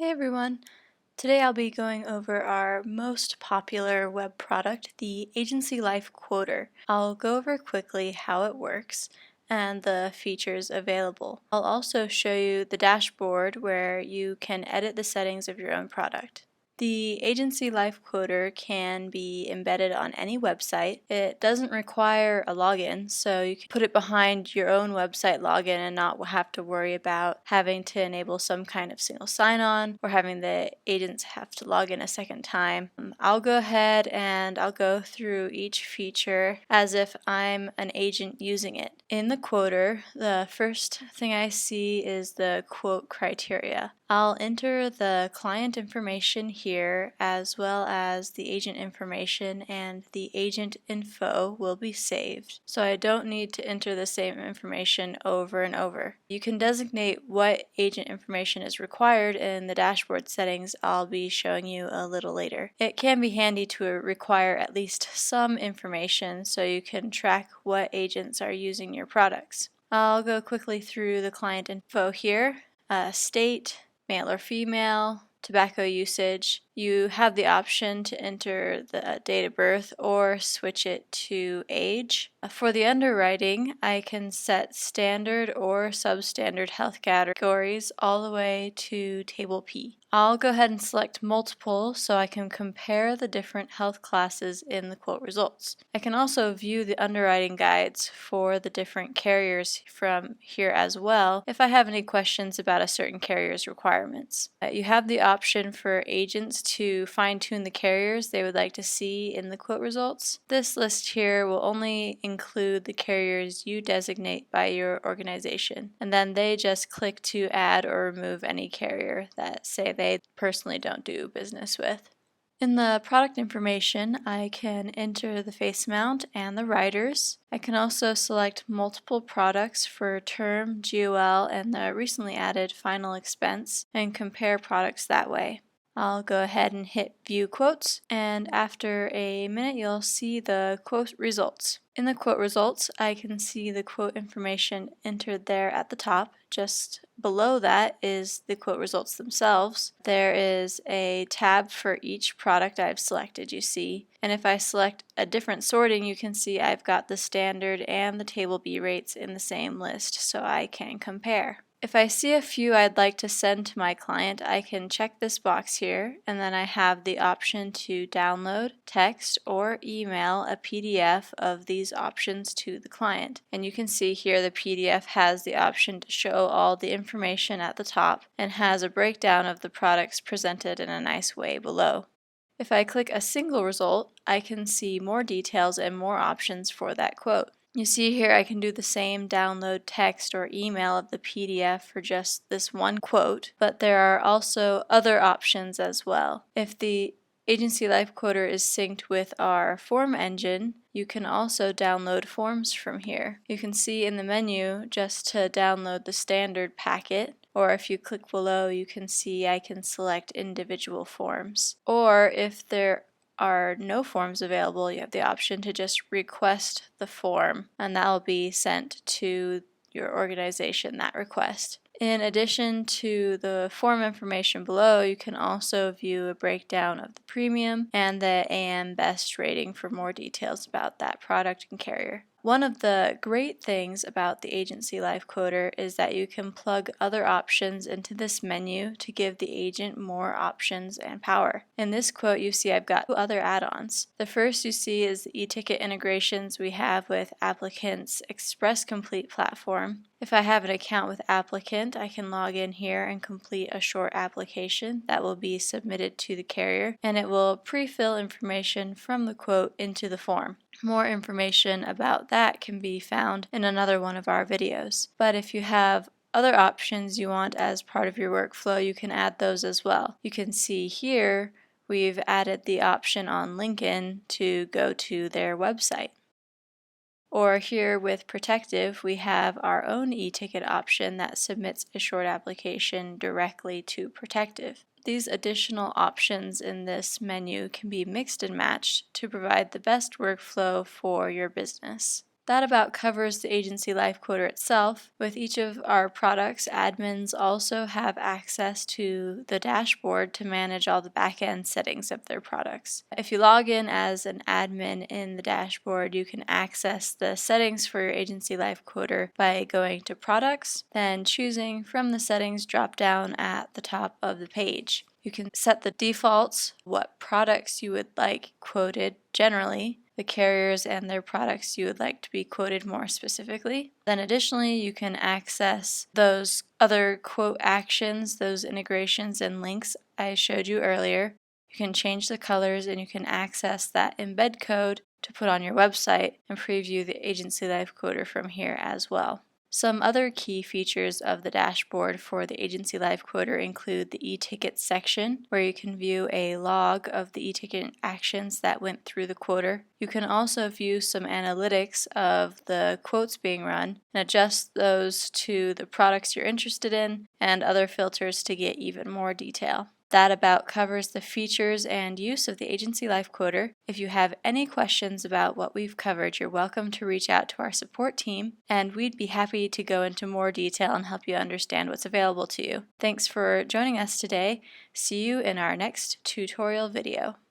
Hey everyone! Today I'll be going over our most popular web product, the Agency Life Quoter. I'll go over quickly how it works and the features available. I'll also show you the dashboard where you can edit the settings of your own product. The Agency Life Quoter can be embedded on any website. It doesn't require a login, so you can put it behind your own website login and not have to worry about having to enable some kind of single sign-on or having the agents have to log in a second time. I'll go ahead and I'll go through each feature as if I'm an agent using it. In the quoter, the first thing I see is the quote criteria. I'll enter the client information here as well as the agent information, and the agent info will be saved, so I don't need to enter the same information over and over. You can designate what agent information is required in the dashboard settings I'll be showing you a little later. It can be handy to require at least some information so you can track what agents are using your products. I'll go quickly through the client info here. State, male or female, tobacco usage. You have the option to enter the date of birth or switch it to age. For the underwriting, I can set standard or substandard health categories all the way to table P. I'll go ahead and select multiple so I can compare the different health classes in the quote results. I can also view the underwriting guides for the different carriers from here as well if I have any questions about a certain carrier's requirements. You have the option for agents to fine-tune the carriers they would like to see in the quote results. This list here will only include the carriers you designate by your organization, and then they just click to add or remove any carrier that say they personally don't do business with. In the product information, I can enter the face mount and the riders. I can also select multiple products for term, GOL, and the recently added final expense and compare products that way. I'll go ahead and hit View Quotes, and after a minute you'll see the quote results. In the quote results, I can see the quote information entered there at the top. Just below that is the quote results themselves. There is a tab for each product I've selected, you see. And if I select a different sorting, you can see I've got the standard and the table B rates in the same list, so I can compare. If I see a few I'd like to send to my client, I can check this box here, and then I have the option to download, text, or email a PDF of these options to the client. And you can see here the PDF has the option to show all the information at the top and has a breakdown of the products presented in a nice way below. If I click a single result, I can see more details and more options for that quote. You see here I can do the same download text or email of the PDF for just this one quote, but there are also other options as well. If the Agency Life Quoter is synced with our form engine, you can also download forms from here. You can see in the menu just to download the standard packet, or if you click below you can see I can select individual forms. Or if there are no forms available, you have the option to just request the form, and that will be sent to your organization, that request. In addition to the form information below, you can also view a breakdown of the premium and the AM Best rating for more details about that product and carrier. One of the great things about the Agency Life Quoter is that you can plug other options into this menu to give the agent more options and power. In this quote you see I've got two other add-ons. The first you see is the e-ticket integrations we have with Applicant's Express Complete platform. If I have an account with Applicant, I can log in here and complete a short application that will be submitted to the carrier, and it will pre-fill information from the quote into the form. More information about that can be found in another one of our videos. But if you have other options you want as part of your workflow, you can add those as well. You can see here we've added the option on Lincoln to go to their website. Or here with Protective, we have our own e-ticket option that submits a short application directly to Protective. These additional options in this menu can be mixed and matched to provide the best workflow for your business. That about covers the agency life quoter itself. With each of our products, admins also have access to the dashboard to manage all the backend settings of their products. If you log in as an admin in the dashboard, you can access the settings for your agency life quoter by going to Products, then choosing from the settings drop down at the top of the page. You can set the defaults, what products you would like quoted generally, the carriers and their products you would like to be quoted more specifically. Then additionally, you can access those other quote actions, those integrations and links I showed you earlier. You can change the colors and you can access that embed code to put on your website and preview the agency life quoter from here as well. Some other key features of the dashboard for the agency life quoter include the e-ticket section, where you can view a log of the e-ticket actions that went through the quoter. You can also view some analytics of the quotes being run and adjust those to the products you're interested in and other filters to get even more detail. That about covers the features and use of the agency life quoter. If you have any questions about what we've covered, you're welcome to reach out to our support team, and we'd be happy to go into more detail and help you understand what's available to you. Thanks for joining us today. See you in our next tutorial video.